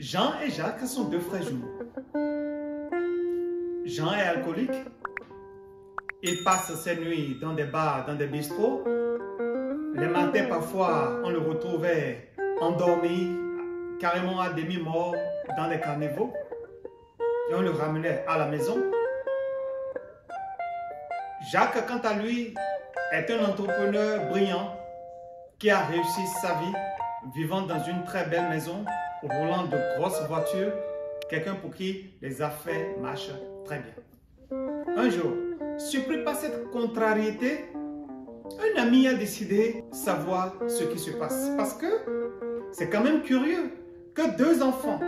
Jean et Jacques sont deux frères jumeaux. Jean est alcoolique. Il passe ses nuits dans des bars, dans des bistrots. Les matins, parfois, on le retrouvait endormi, carrément à demi-mort, dans des carnivaux. Et on le ramenait à la maison. Jacques, quant à lui, est un entrepreneur brillant qui a réussi sa vie, vivant dans une très belle maison, roulant de grosses voitures, quelqu'un pour qui les affaires marchent très bien. Un jour, surpris par cette contrariété, un ami a décidé de savoir ce qui se passe. Parce que c'est quand même curieux que deux enfants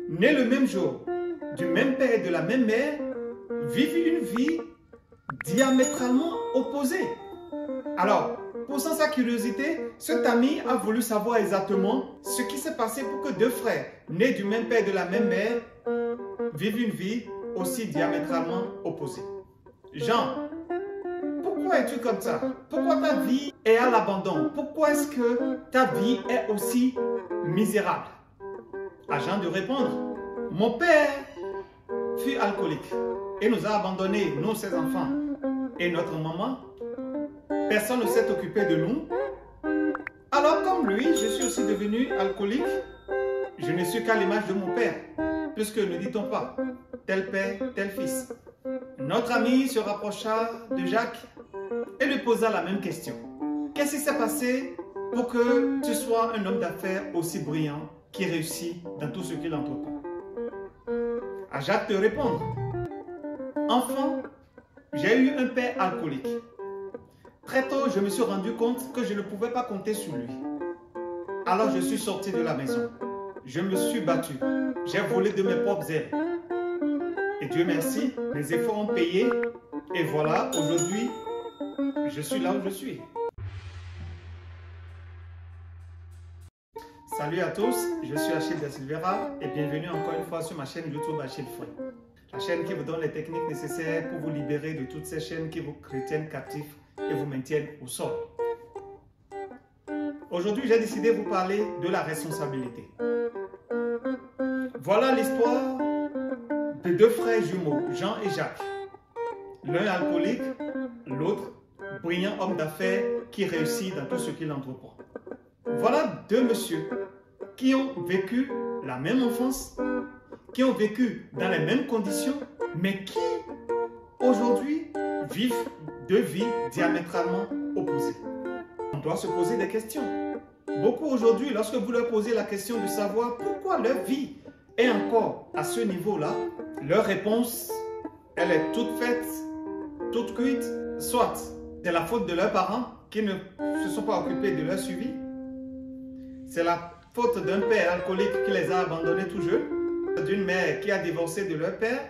nés le même jour, du même père et de la même mère, vivent une vie diamétralement opposée. Alors, poussant sa curiosité, cet ami a voulu savoir exactement ce qui s'est passé pour que deux frères nés du même père et de la même mère vivent une vie aussi diamétralement opposée. Jean, pourquoi es-tu comme ça? Pourquoi ta vie est à l'abandon? Pourquoi est-ce que ta vie est aussi misérable? À Jean de répondre, mon père fut alcoolique et nous a abandonnés, nous ses enfants et notre maman. Personne ne s'est occupé de nous. Alors comme lui, je suis aussi devenu alcoolique. Je ne suis qu'à l'image de mon père, puisque ne dit-on pas tel père, tel fils. Notre ami se rapprocha de Jacques et lui posa la même question. Qu'est-ce qui s'est passé pour que tu sois un homme d'affaires aussi brillant qui réussit dans tout ce qu'il entreprend? À Jacques de répondre. Enfant, j'ai eu un père alcoolique. Très tôt, je me suis rendu compte que je ne pouvais pas compter sur lui. Alors je suis sorti de la maison. Je me suis battu. J'ai volé de mes propres ailes. Et Dieu merci, mes efforts ont payé. Et voilà, aujourd'hui, je suis là où je suis. Salut à tous, je suis Achille Da Silveira et bienvenue encore une fois sur ma chaîne YouTube Achille Free. La chaîne qui vous donne les techniques nécessaires pour vous libérer de toutes ces chaînes qui vous retiennent captifs et vous maintiennent au sol. Aujourd'hui, j'ai décidé de vous parler de la responsabilité. Voilà l'histoire de deux frères jumeaux, Jean et Jacques. L'un alcoolique, l'autre brillant homme d'affaires qui réussit dans tout ce qu'il entreprend. Voilà deux messieurs qui ont vécu la même enfance, qui ont vécu dans les mêmes conditions, mais qui aujourd'hui vivent deux vies diamétralement opposées. On doit se poser des questions. Beaucoup aujourd'hui, lorsque vous leur posez la question de savoir pourquoi leur vie est encore à ce niveau-là, leur réponse, elle est toute faite, toute cuite. Soit c'est la faute de leurs parents qui ne se sont pas occupés de leur suivi, c'est la faute d'un père alcoolique qui les a abandonnés tout jeunes, d'une mère qui a divorcé de leur père,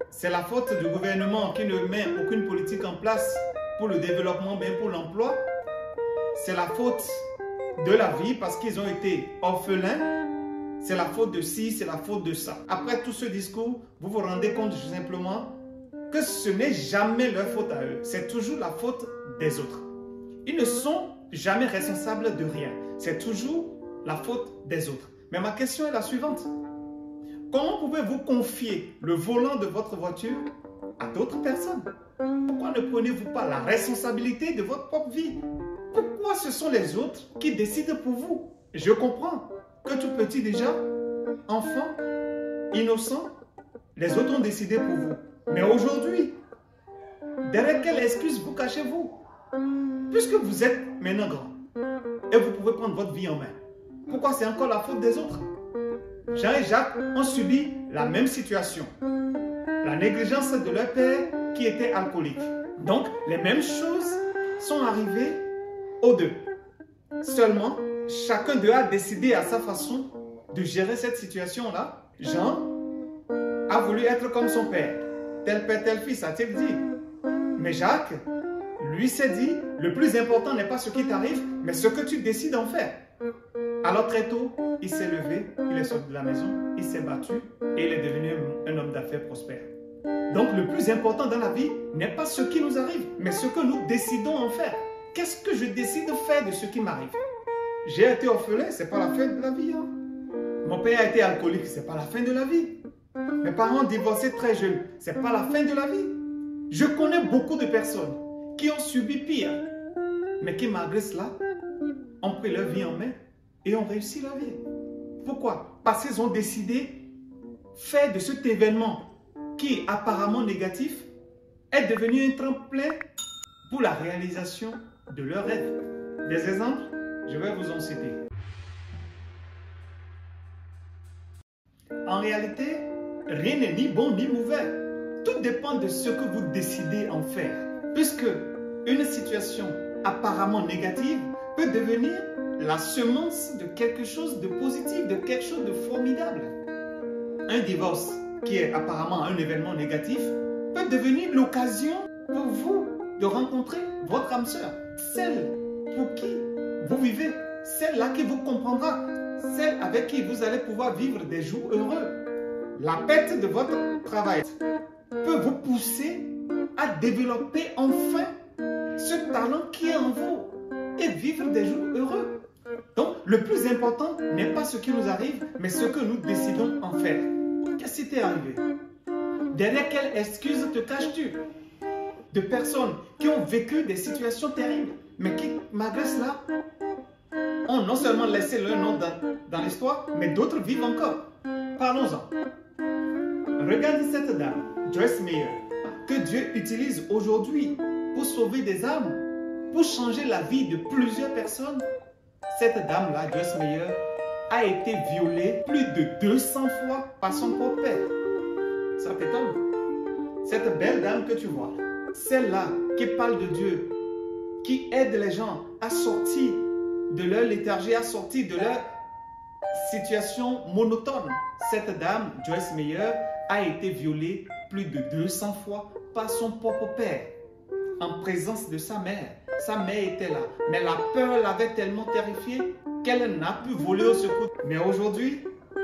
c'est la faute du gouvernement qui ne met aucune politique en place pour le développement, mais pour l'emploi. C'est la faute de la vie parce qu'ils ont été orphelins. C'est la faute de ci, c'est la faute de ça. Après tout ce discours, vous vous rendez compte simplement que ce n'est jamais leur faute à eux. C'est toujours la faute des autres. Ils ne sont jamais responsables de rien. C'est toujours la faute des autres. Mais ma question est la suivante. Comment pouvez-vous confier le volant de votre voiture à d'autres personnes? Pourquoi ne prenez-vous pas la responsabilité de votre propre vie? Pourquoi ce sont les autres qui décident pour vous? Je comprends que tout petit déjà, enfant, innocent, les autres ont décidé pour vous. Mais aujourd'hui, derrière quelle excuse vous cachez-vous? Puisque vous êtes maintenant grand et vous pouvez prendre votre vie en main, pourquoi c'est encore la faute des autres? Jean et Jacques ont subi la même situation. La négligence de leur père qui était alcoolique. Donc, les mêmes choses sont arrivées aux deux. Seulement, chacun d'eux a décidé à sa façon de gérer cette situation-là. Jean a voulu être comme son père. Tel père, tel fils, a-t-il dit. Mais Jacques, lui s'est dit, le plus important n'est pas ce qui t'arrive, mais ce que tu décides d'en faire. Alors très tôt, il s'est levé, il est sorti de la maison, il s'est battu et il est devenu un homme d'affaires prospère. Donc le plus important dans la vie n'est pas ce qui nous arrive, mais ce que nous décidons en faire. Qu'est-ce que je décide de faire de ce qui m'arrive? J'ai été orphelin, ce n'est pas la fin de la vie. Mon père a été alcoolique, ce n'est pas la fin de la vie. Mes parents ont divorcé très jeunes, ce n'est pas la fin de la vie. Je connais beaucoup de personnes qui ont subi pire, mais qui malgré cela ont pris leur vie en main et ont réussi leur vie. Pourquoi? Parce qu'ils ont décidé de faire de cet événement qui est apparemment négatif est devenu un tremplin pour la réalisation de leurs rêves. Des exemples, je vais vous en citer. En réalité, rien n'est ni bon ni mauvais. Tout dépend de ce que vous décidez en faire. Puisque une situation apparemment négative peut devenir la semence de quelque chose de positif, de quelque chose de formidable. Un divorce qui est apparemment un événement négatif peut devenir l'occasion pour vous de rencontrer votre âme sœur, celle pour qui vous vivez, celle-là qui vous comprendra, celle avec qui vous allez pouvoir vivre des jours heureux. La perte de votre travail peut vous pousser à développer enfin ce talent qui est en vous et vivre des jours heureux. Donc, le plus important n'est pas ce qui nous arrive, mais ce que nous décidons en faire. Qu'est-ce qui t'est arrivé? Derrière quelle excuse te caches-tu? De personnes qui ont vécu des situations terribles, mais qui, malgré cela, ont non seulement laissé leur nom dans l'histoire, mais d'autres vivent encore. Parlons-en. Regarde cette dame, Joyce Meyer, que Dieu utilise aujourd'hui pour sauver des âmes, pour changer la vie de plusieurs personnes. Cette dame-là, Joyce Meyer, a été violée plus de 200 fois par son propre père. Ça t'étonne? Cette belle dame que tu vois, celle-là qui parle de Dieu, qui aide les gens à sortir de leur léthargie, à sortir de leur situation monotone. Cette dame, Joyce Meyer, a été violée plus de 200 fois par son propre père, en présence de sa mère. Sa mère était là, mais la peur l'avait tellement terrifiée qu'elle n'a pu voler au secours. Mais aujourd'hui,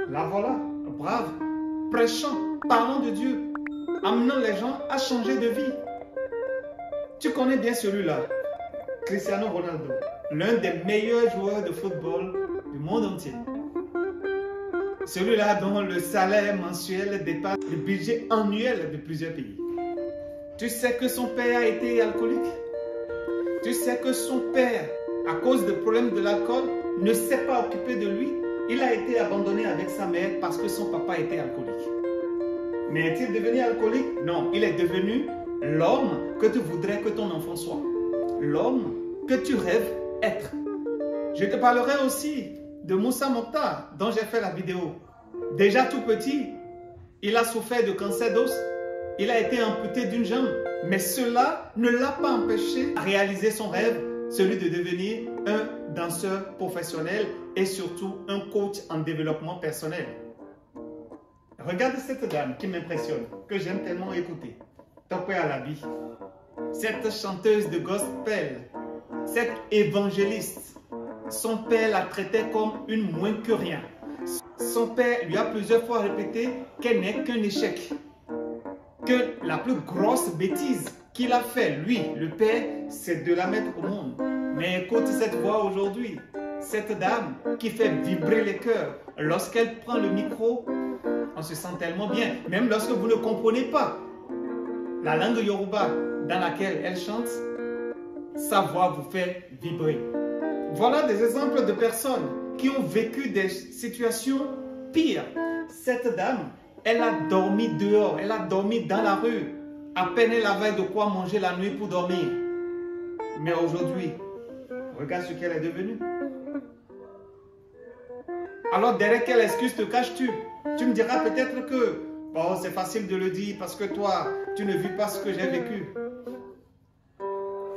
la voilà, brave, prêchant, parlant de Dieu, amenant les gens à changer de vie. Tu connais bien celui-là, Cristiano Ronaldo, l'un des meilleurs joueurs de football du monde entier. Celui-là dont le salaire mensuel dépasse le budget annuel de plusieurs pays. Tu sais que son père a été alcoolique? Tu sais que son père, à cause de problèmes de l'alcool, ne s'est pas occupé de lui. Il a été abandonné avec sa mère parce que son papa était alcoolique. Mais est-il devenu alcoolique? Non, il est devenu l'homme que tu voudrais que ton enfant soit. L'homme que tu rêves être. Je te parlerai aussi de Moussa Mokhtar, dont j'ai fait la vidéo. Déjà tout petit, il a souffert de cancer d'os. Il a été amputé d'une jambe. Mais cela ne l'a pas empêché de réaliser son rêve, celui de devenir un danseur professionnel et surtout un coach en développement personnel. Regarde cette dame qui m'impressionne, que j'aime tellement écouter. Tokwe Alabi. Cette chanteuse de gospel, cette évangéliste. Son père la traitait comme une moins que rien. Son père lui a plusieurs fois répété qu'elle n'est qu'un échec. Que la plus grosse bêtise qu'il a fait, lui, le père, c'est de la mettre au monde. Mais écoute cette voix aujourd'hui, cette dame qui fait vibrer les cœurs. Lorsqu'elle prend le micro, on se sent tellement bien. Même lorsque vous ne comprenez pas la langue Yoruba dans laquelle elle chante, sa voix vous fait vibrer. Voilà des exemples de personnes qui ont vécu des situations pires. Cette dame, elle a dormi dehors, elle a dormi dans la rue. À peine elle avait de quoi manger la nuit pour dormir. Mais aujourd'hui, regarde ce qu'elle est devenue. Alors derrière quelle excuse te caches-tu? Tu me diras peut-être que bon, c'est facile de le dire parce que toi, tu ne vis pas ce que j'ai vécu.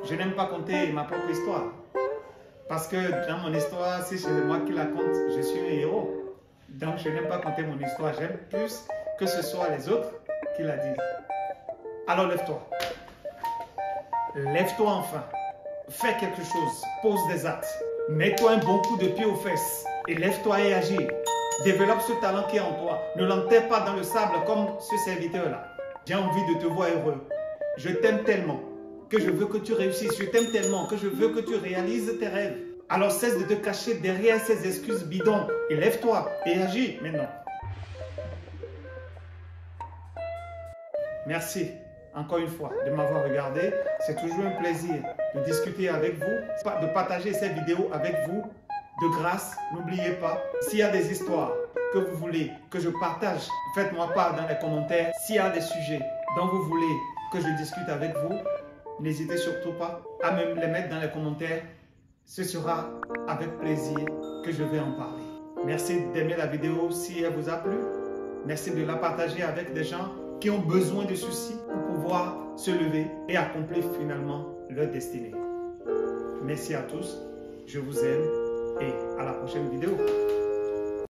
Je n'aime pas compter ma propre histoire. Parce que dans mon histoire, si c'est moi qui la compte, je suis un héros. Donc je n'aime pas compter mon histoire. J'aime plus que ce soit les autres qui la disent. Alors lève-toi. Lève-toi enfin. Fais quelque chose. Pose des actes. Mets-toi un bon coup de pied aux fesses. Et lève-toi et agis. Développe ce talent qui est en toi. Ne l'enterre pas dans le sable comme ce serviteur-là. J'ai envie de te voir heureux. Je t'aime tellement que je veux que tu réussisses. Je t'aime tellement que je veux que tu réalises tes rêves. Alors cesse de te cacher derrière ces excuses bidons et lève-toi et agis maintenant. Merci encore une fois de m'avoir regardé. C'est toujours un plaisir de discuter avec vous, de partager ces vidéos avec vous. De grâce, n'oubliez pas, s'il y a des histoires que vous voulez que je partage, faites-moi part dans les commentaires. S'il y a des sujets dont vous voulez que je discute avec vous, n'hésitez surtout pas à me les mettre dans les commentaires. Ce sera avec plaisir que je vais en parler. Merci d'aimer la vidéo si elle vous a plu. Merci de la partager avec des gens qui ont besoin de ceci pour pouvoir se lever et accomplir finalement leur destinée. Merci à tous, je vous aime et à la prochaine vidéo.